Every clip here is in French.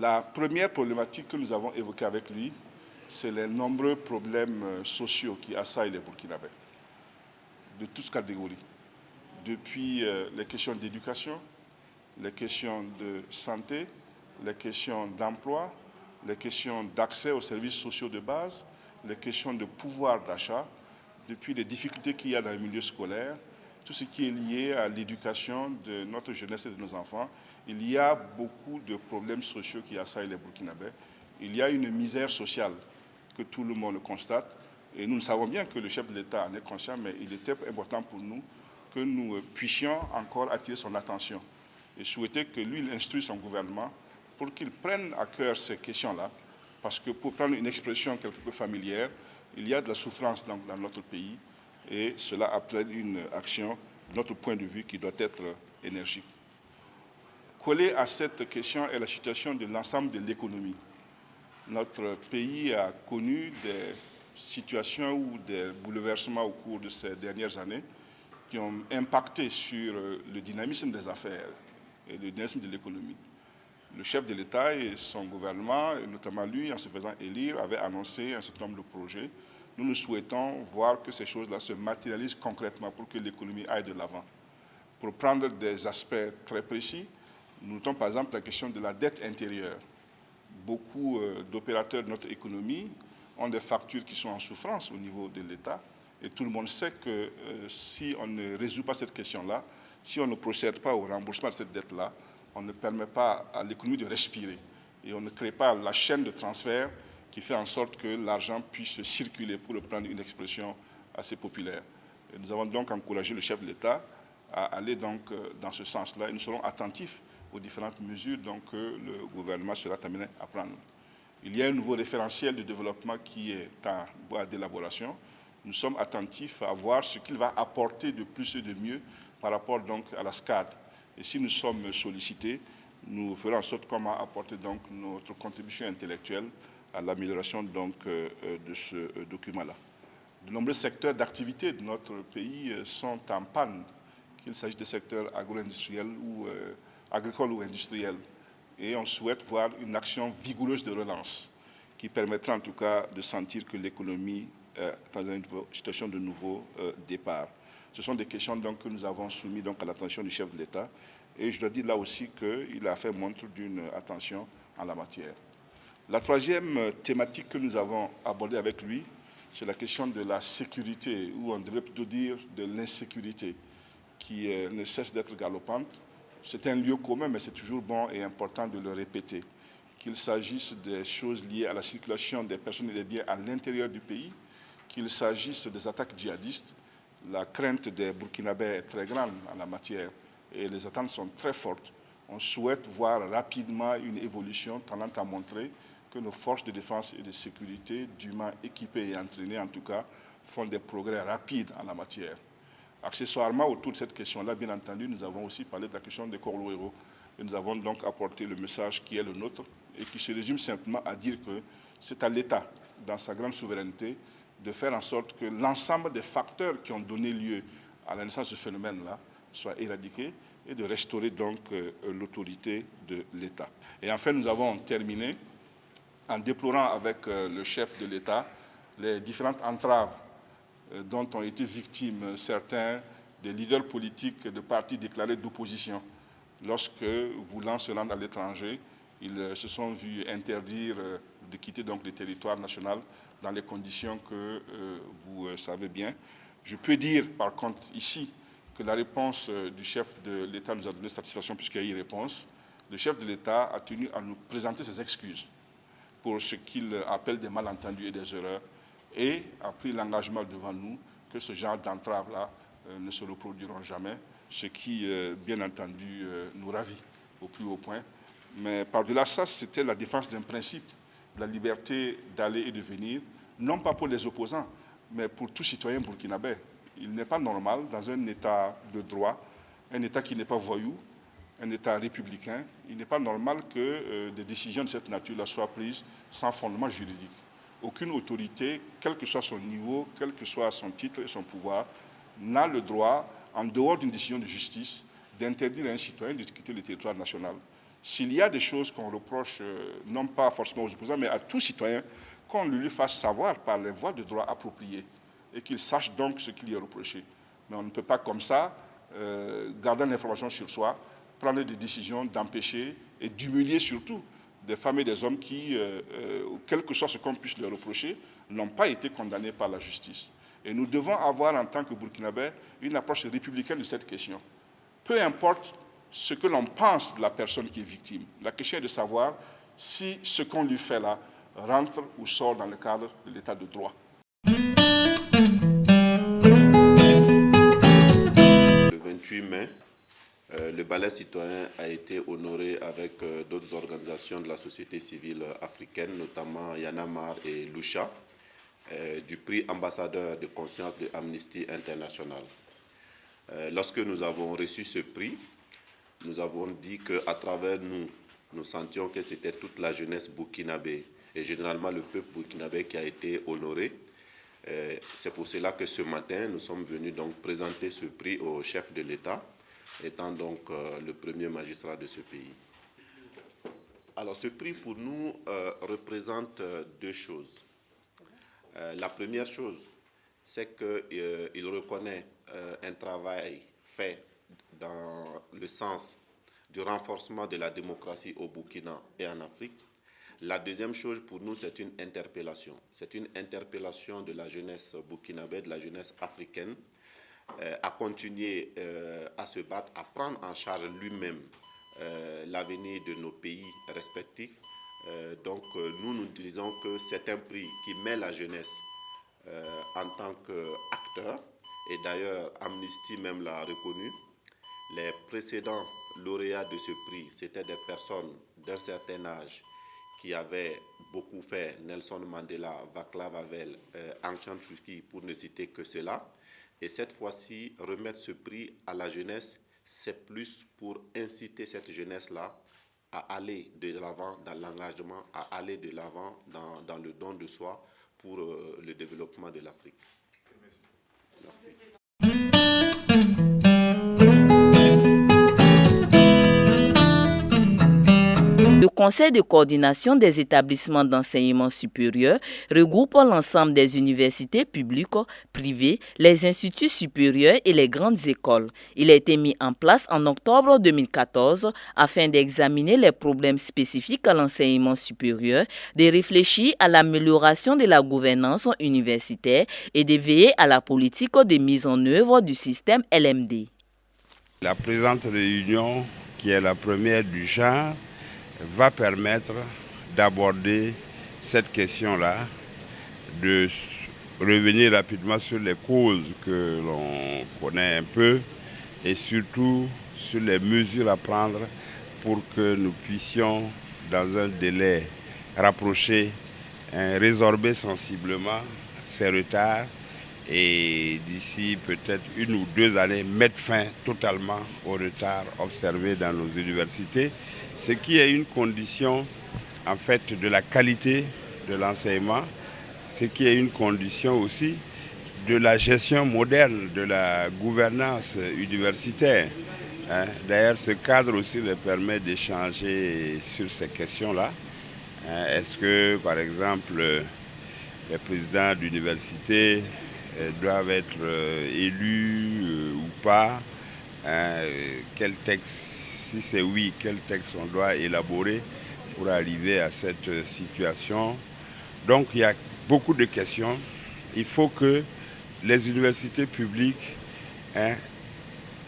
La première problématique que nous avons évoquée avec lui, c'est les nombreux problèmes sociaux qui assaillent les Burkinabés, de toutes catégories, depuis les questions d'éducation, les questions de santé, les questions d'emploi, les questions d'accès aux services sociaux de base, les questions de pouvoir d'achat, depuis les difficultés qu'il y a dans le milieu scolaire, tout ce qui est lié à l'éducation de notre jeunesse et de nos enfants. Il y a beaucoup de problèmes sociaux qui assaillent les Burkinabés. Il y a une misère sociale que tout le monde constate. Et nous savons bien que le chef de l'État en est conscient, mais il était important pour nous que nous puissions encore attirer son attention et souhaiter que lui, il instruise son gouvernement pour qu'il prenne à cœur ces questions-là. Parce que pour prendre une expression quelque peu familière, il y a de la souffrance dans notre pays et cela appelle une action, de notre point de vue, qui doit être énergique. Collé à cette question est la situation de l'ensemble de l'économie. Notre pays a connu des situations ou des bouleversements au cours de ces dernières années qui ont impacté sur le dynamisme des affaires et le dynamisme de l'économie. Le chef de l'État et son gouvernement, et notamment lui, en se faisant élire, avaient annoncé un certain nombre de projets. Nous souhaitons voir que ces choses-là se matérialisent concrètement pour que l'économie aille de l'avant. Pour prendre des aspects très précis, nous notons par exemple la question de la dette intérieure. Beaucoup d'opérateurs de notre économie ont des factures qui sont en souffrance au niveau de l'État. Et tout le monde sait que si on ne résout pas cette question-là, si on ne procède pas au remboursement de cette dette-là, on ne permet pas à l'économie de respirer. Et on ne crée pas la chaîne de transfert qui fait en sorte que l'argent puisse circuler, pour prendre une expression assez populaire. Et nous avons donc encouragé le chef de l'État à aller donc dans ce sens-là. Et nous serons attentifs aux différentes mesures donc, que le gouvernement sera amené à prendre. Il y a un nouveau référentiel de développement qui est en voie d'élaboration. Nous sommes attentifs à voir ce qu'il va apporter de plus et de mieux par rapport donc à la SCAD. Et si nous sommes sollicités, nous ferons en sorte comment apporter donc notre contribution intellectuelle à l'amélioration donc de ce document-là. De nombreux secteurs d'activité de notre pays sont en panne, qu'il s'agisse des secteurs agro-industriels ou agricoles ou industriels. Et on souhaite voir une action vigoureuse de relance qui permettra en tout cas de sentir que l'économie est dans une situation de nouveau départ. Ce sont des questions donc, que nous avons soumises donc, à l'attention du chef de l'État. Et je dois dire là aussi qu'il a fait montre d'une attention en la matière. La troisième thématique que nous avons abordée avec lui, c'est la question de la sécurité, ou on devrait plutôt dire de l'insécurité, qui ne cesse d'être galopante. C'est un lieu commun, mais c'est toujours bon et important de le répéter. Qu'il s'agisse des choses liées à la circulation des personnes et des biens à l'intérieur du pays, qu'il s'agisse des attaques djihadistes, la crainte des Burkinabés est très grande en la matière et les attentes sont très fortes. On souhaite voir rapidement une évolution tendant à montrer que nos forces de défense et de sécurité, dûment équipées et entraînées en tout cas, font des progrès rapides en la matière. Accessoirement, autour de cette question-là, bien entendu, nous avons aussi parlé de la question des Korlo-Héros. Et nous avons donc apporté le message qui est le nôtre et qui se résume simplement à dire que c'est à l'État, dans sa grande souveraineté, de faire en sorte que l'ensemble des facteurs qui ont donné lieu à la naissance de ce phénomène-là soient éradiqués et de restaurer donc l'autorité de l'État. Et enfin, nous avons terminé en déplorant avec le chef de l'État les différentes entraves dont ont été victimes certains des leaders politiques de partis déclarés d'opposition. Lorsque, voulant se rendre à l'étranger, ils se sont vus interdire de quitter donc le territoire national dans les conditions que vous savez bien. Je peux dire, par contre, ici, que la réponse du chef de l'État nous a donné satisfaction puisqu'il y a eu réponse. Le chef de l'État a tenu à nous présenter ses excuses pour ce qu'il appelle des malentendus et des erreurs et a pris l'engagement devant nous que ce genre d'entraves-là ne se reproduiront jamais, ce qui, bien entendu, nous ravit au plus haut point. Mais par-delà ça, c'était la défense d'un principe, de la liberté d'aller et de venir, non pas pour les opposants, mais pour tout citoyen burkinabé. Il n'est pas normal, dans un État de droit, un État qui n'est pas voyou, un État républicain, il n'est pas normal que des décisions de cette nature-là soient prises sans fondement juridique. Aucune autorité, quel que soit son niveau, quel que soit son titre et son pouvoir, n'a le droit, en dehors d'une décision de justice, d'interdire à un citoyen de quitter le territoire national. s'il y a des choses qu'on reproche, non pas forcément aux opposants, mais à tout citoyen, qu'on lui fasse savoir par les voies de droit appropriées et qu'il sache donc ce qui lui est reproché. Mais on ne peut pas comme ça garder l'information sur soi, prendre des décisions d'empêcher et d'humilier surtout des femmes et des hommes qui, quel que soit ce qu'on puisse leur reprocher, n'ont pas été condamnés par la justice. Et nous devons avoir en tant que Burkinabés une approche républicaine de cette question. Peu importe ce que l'on pense de la personne qui est victime, la question est de savoir si ce qu'on lui fait là rentre ou sort dans le cadre de l'état de droit. Le 28 mai, le ballet citoyen a été honoré avec d'autres organisations de la société civile africaine, notamment Yanamar et Lucha, du prix ambassadeur de conscience de Amnesty International. Lorsque nous avons reçu ce prix, nous avons dit qu'à travers nous, nous sentions que c'était toute la jeunesse burkinabé et généralement le peuple burkinabé qui a été honoré. C'est pour cela que ce matin, nous sommes venus donc présenter ce prix au chef de l'État, étant donc le premier magistrat de ce pays. Alors ce prix pour nous représente deux choses. La première chose, c'est qu'il reconnaît un travail fait dans le sens du renforcement de la démocratie au Burkina et en Afrique. La deuxième chose pour nous, c'est une interpellation. C'est une interpellation de la jeunesse burkinabé, de la jeunesse africaine, à continuer à se battre, à prendre en charge lui-même l'avenir de nos pays respectifs. Donc nous disons que c'est un prix qui met la jeunesse en tant qu'acteur, et d'ailleurs Amnesty même l'a reconnu. Les précédents lauréats de ce prix, c'était des personnes d'un certain âge qui avaient beaucoup fait, Nelson Mandela, Václav Havel, Aung San Suu Kyi, pour ne citer que cela. Et cette fois-ci, remettre ce prix à la jeunesse, c'est plus pour inciter cette jeunesse-là à aller de l'avant dans l'engagement, à aller de l'avant dans le don de soi pour le développement de l'Afrique. Merci. Le Conseil de coordination des établissements d'enseignement supérieur regroupe l'ensemble des universités publiques, privées, les instituts supérieurs et les grandes écoles. Il a été mis en place en octobre 2014 afin d'examiner les problèmes spécifiques à l'enseignement supérieur, de réfléchir à l'amélioration de la gouvernance universitaire et de veiller à la politique de mise en œuvre du système LMD. La présente réunion, qui est la première du genre, va permettre d'aborder cette question-là, de revenir rapidement sur les causes que l'on connaît un peu et surtout sur les mesures à prendre pour que nous puissions, dans un délai rapproché, résorber sensiblement ces retards et d'ici peut-être 1 ou 2 années, mettre fin totalement aux retards observés dans nos universités, ce qui est une condition en fait de la qualité de l'enseignement, ce qui est une condition aussi de la gestion moderne de la gouvernance universitaire. D'ailleurs, ce cadre aussi le permet d'échanger sur ces questions-là. Est-ce que, par exemple, les présidents d'université doivent être élus ou pas? Quel texte, si c'est oui, quel texte on doit élaborer pour arriver à cette situation? Donc il y a beaucoup de questions. Il faut que les universités publiques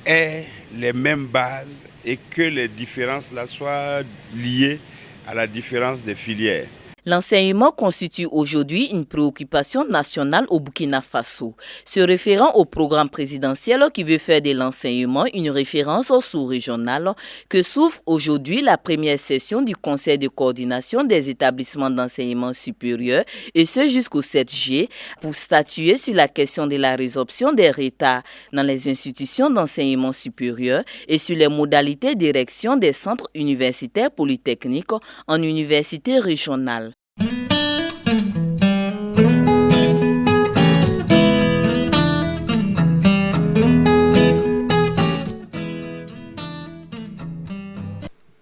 aient les mêmes bases et que les différences là soient liées à la différence des filières. L'enseignement constitue aujourd'hui une préoccupation nationale au Burkina Faso. Se référant au programme présidentiel qui veut faire de l'enseignement une référence sous-régionale, que s'ouvre aujourd'hui la première session du Conseil de coordination des établissements d'enseignement supérieur, et ce jusqu'au 7 juillet, pour statuer sur la question de la résorption des retards dans les institutions d'enseignement supérieur et sur les modalités d'érection des centres universitaires polytechniques en universités régionales.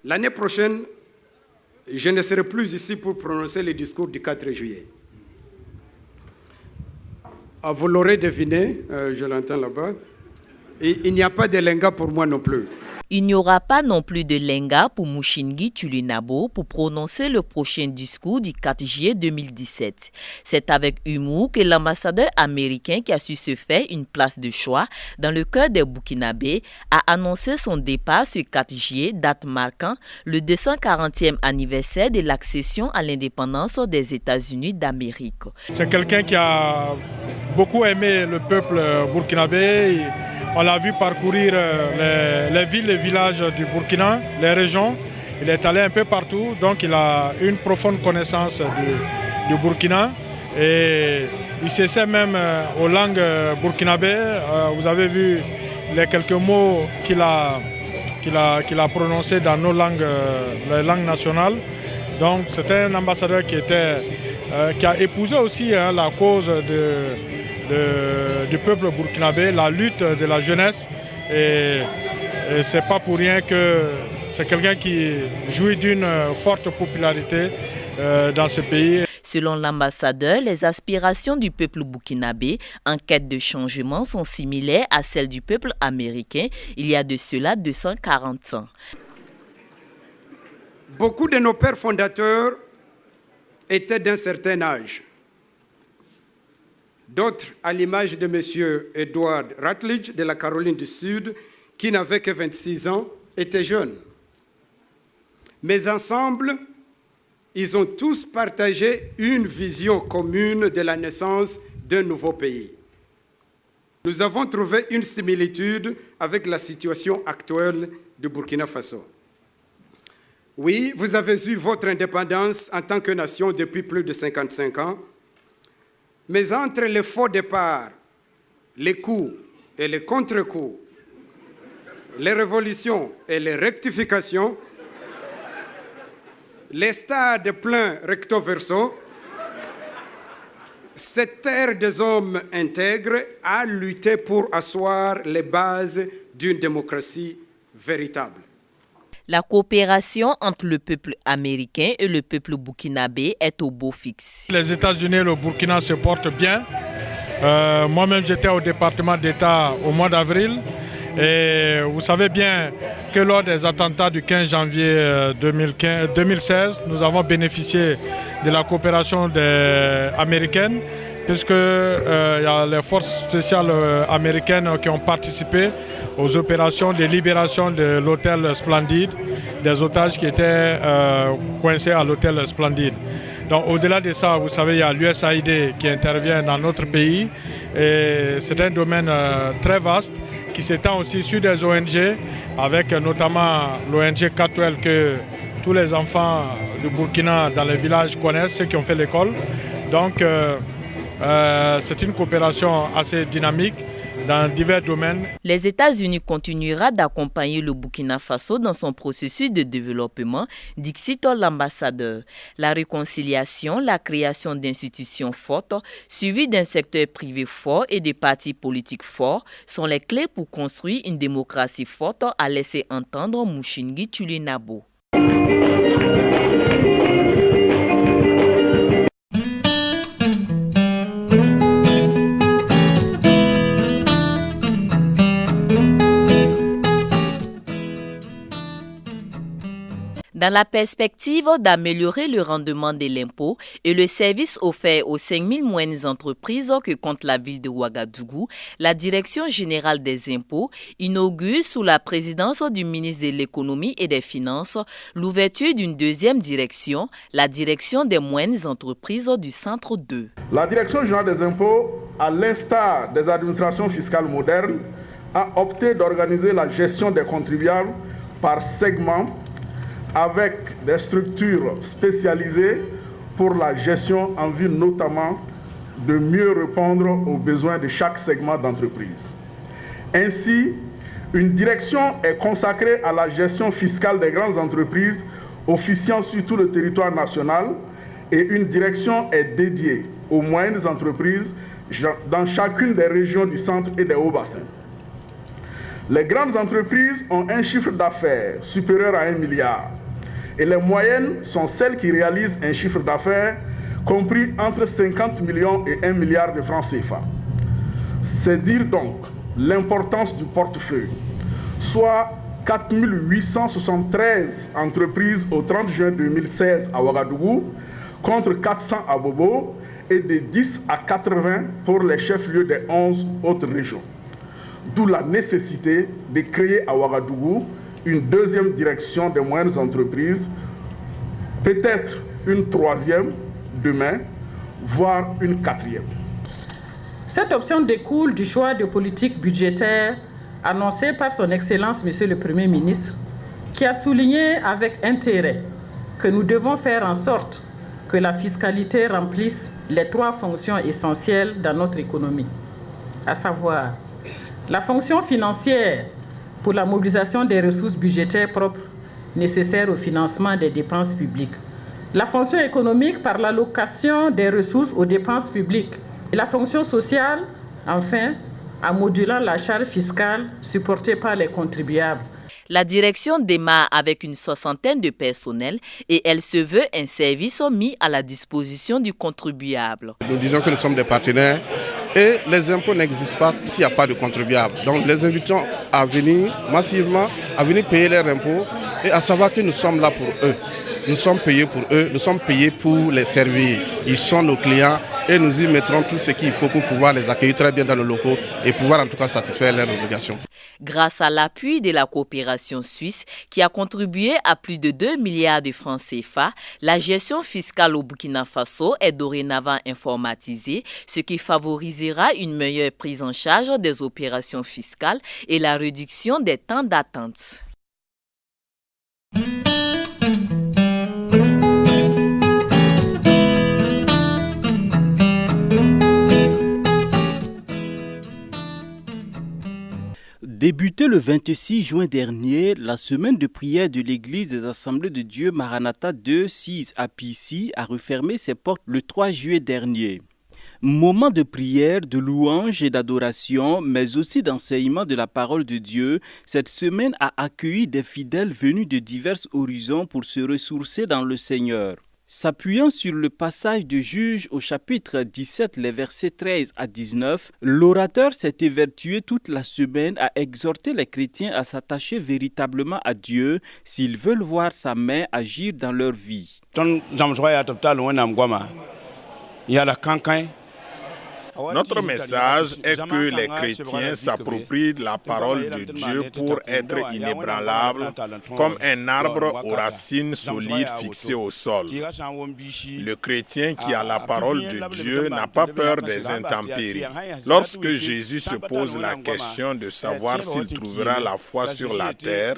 L'année prochaine, je ne serai plus ici pour prononcer le discours du 4 juillet. Vous l'aurez deviné, je l'entends là-bas, il n'y a pas de lenga pour moi non plus. Il n'y aura pas non plus de lenga pour Mushingi Tulinabo pour prononcer le prochain discours du 4 juillet 2017. C'est avec humour que l'ambassadeur américain qui a su se faire une place de choix dans le cœur des Burkinabés a annoncé son départ ce 4 juillet, date marquant le 240e anniversaire de l'accession à l'indépendance des États-Unis d'Amérique. C'est quelqu'un qui a beaucoup aimé le peuple burkinabé. On l'a vu parcourir les villes et villages du Burkina, les régions. Il est allé un peu partout, donc il a une profonde connaissance du Burkina. Et il s'essaie même aux langues burkinabées. Vous avez vu les quelques mots qu'il a prononcés dans nos langues, les langues nationales. Donc c'est un ambassadeur qui a épousé aussi la cause du peuple burkinabé, la lutte de la jeunesse, et c'est pas pour rien que c'est quelqu'un qui jouit d'une forte popularité dans ce pays. Selon l'ambassadeur, les aspirations du peuple burkinabé en quête de changement sont similaires à celles du peuple américain il y a de cela 240 ans. Beaucoup de nos pères fondateurs étaient d'un certain âge. D'autres, à l'image de M. Edward Rutledge de la Caroline du Sud, qui n'avait que 26 ans, étaient jeunes. Mais ensemble, ils ont tous partagé une vision commune de la naissance d'un nouveau pays. Nous avons trouvé une similitude avec la situation actuelle du Burkina Faso. Oui, vous avez eu votre indépendance en tant que nation depuis plus de 55 ans, mais entre les faux départs, les coups et les contre-coups, les révolutions et les rectifications, les stades pleins recto verso, cette terre des hommes intègres a lutté pour asseoir les bases d'une démocratie véritable. La coopération entre le peuple américain et le peuple burkinabé est au beau fixe. Les États-Unis et le Burkina se portent bien. Moi-même, j'étais au département d'État au mois d'avril. Et vous savez bien que lors des attentats du 15 janvier 2016, nous avons bénéficié de la coopération américaine, puisque y a les forces spéciales américaines qui ont participé aux opérations de libération de l'hôtel Splendide, des otages qui étaient coincés à l'hôtel Splendide. Donc au-delà de ça, vous savez, il y a l'USAID qui intervient dans notre pays et c'est un domaine très vaste qui s'étend aussi sur des ONG, avec notamment l'ONG Catwell que tous les enfants du Burkina dans les villages connaissent, ceux qui ont fait l'école. Donc c'est une coopération assez dynamique dans divers domaines. Les États-Unis continueront d'accompagner le Burkina Faso dans son processus de développement, dit l'ambassadeur. La réconciliation, la création d'institutions fortes, suivies d'un secteur privé fort et des partis politiques forts sont les clés pour construire une démocratie forte, a laissé entendre Mushingi Tulinabo. Dans la perspective d'améliorer le rendement de l'impôt et le service offert aux 5000 moyennes entreprises que compte la ville de Ouagadougou, la Direction générale des impôts inaugure sous la présidence du ministre de l'économie et des finances l'ouverture d'une deuxième direction, la direction des moyennes entreprises du Centre 2. La Direction générale des impôts, à l'instar des administrations fiscales modernes, a opté d'organiser la gestion des contribuables par segment, avec des structures spécialisées pour la gestion en vue notamment de mieux répondre aux besoins de chaque segment d'entreprise. Ainsi, une direction est consacrée à la gestion fiscale des grandes entreprises officiant sur tout le territoire national et une direction est dédiée aux moyennes entreprises dans chacune des régions du centre et des hauts bassins. Les grandes entreprises ont un chiffre d'affaires supérieur à 1 milliard. et les moyennes sont celles qui réalisent un chiffre d'affaires compris entre 50 millions et 1 milliard de francs CFA. C'est dire donc l'importance du portefeuille, soit 4 873 entreprises au 30 juin 2016 à Ouagadougou, contre 400 à Bobo, et de 10 à 80 pour les chefs-lieux des 11 autres régions. D'où la nécessité de créer à Ouagadougou une deuxième direction des moyennes entreprises, peut-être une troisième demain, voire une quatrième. Cette option découle du choix de politique budgétaire annoncé par son Excellence Monsieur le Premier ministre, qui a souligné avec intérêt que nous devons faire en sorte que la fiscalité remplisse les 3 fonctions essentielles dans notre économie, à savoir la fonction financière pour la mobilisation des ressources budgétaires propres nécessaires au financement des dépenses publiques, la fonction économique par l'allocation des ressources aux dépenses publiques et la fonction sociale, enfin, en modulant la charge fiscale supportée par les contribuables. La direction démarre avec une 60aine de personnel et elle se veut un service mis à la disposition du contribuable. Nous disons que nous sommes des partenaires et les impôts n'existent pas s'il n'y a pas de contribuables. Donc les invitons à venir massivement, à venir payer leurs impôts et à savoir que nous sommes là pour eux. Nous sommes payés pour eux, nous sommes payés pour les servir. Ils sont nos clients et nous y mettrons tout ce qu'il faut pour pouvoir les accueillir très bien dans nos locaux et pouvoir en tout cas satisfaire leurs obligations. Grâce à l'appui de la coopération suisse qui a contribué à plus de 2 milliards de francs CFA, la gestion fiscale au Burkina Faso est dorénavant informatisée, ce qui favorisera une meilleure prise en charge des opérations fiscales et la réduction des temps d'attente. Débutée le 26 juin dernier, la semaine de prière de l'Église des Assemblées de Dieu Maranatha 2-6 à Pissi a refermé ses portes le 3 juillet dernier. Moment de prière, de louange et d'adoration, mais aussi d'enseignement de la parole de Dieu, cette semaine a accueilli des fidèles venus de divers horizons pour se ressourcer dans le Seigneur. S'appuyant sur le passage de Juges au chapitre 17, les versets 13 à 19, l'orateur s'est évertué toute la semaine à exhorter les chrétiens à s'attacher véritablement à Dieu s'ils veulent voir sa main agir dans leur vie. Notre message est que les chrétiens s'approprient la parole de Dieu pour être inébranlables comme un arbre aux racines solides fixées au sol. Le chrétien qui a la parole de Dieu n'a pas peur des intempéries. Lorsque Jésus se pose la question de savoir s'il trouvera la foi sur la terre,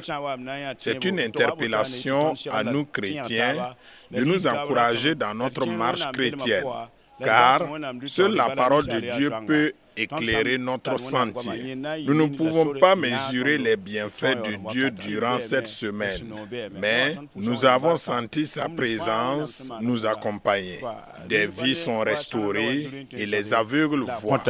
c'est une interpellation à nous chrétiens de nous encourager dans notre marche chrétienne. Car seule la parole de Dieu peut éclairer notre sentier. Nous ne pouvons pas mesurer les bienfaits de Dieu durant cette semaine, mais nous avons senti sa présence nous accompagner. Des vies sont restaurées et les aveugles voient.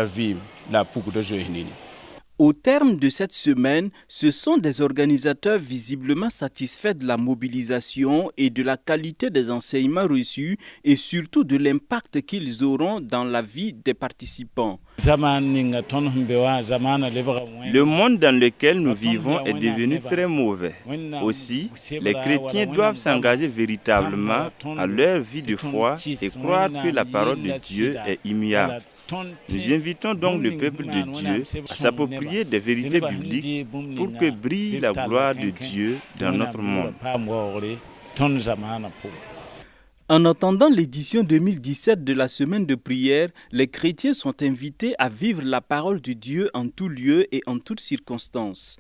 Au terme de cette semaine, ce sont des organisateurs visiblement satisfaits de la mobilisation et de la qualité des enseignements reçus et surtout de l'impact qu'ils auront dans la vie des participants. Le monde dans lequel nous vivons est devenu très mauvais. Aussi, les chrétiens doivent s'engager véritablement à leur vie de foi et croire que la parole de Dieu est immuable. Nous invitons donc le peuple de Dieu à s'approprier des vérités bibliques pour que brille la gloire de Dieu dans notre monde. En attendant l'édition 2017 de la semaine de prière, les chrétiens sont invités à vivre la parole de Dieu en tout lieu et en toutes circonstances.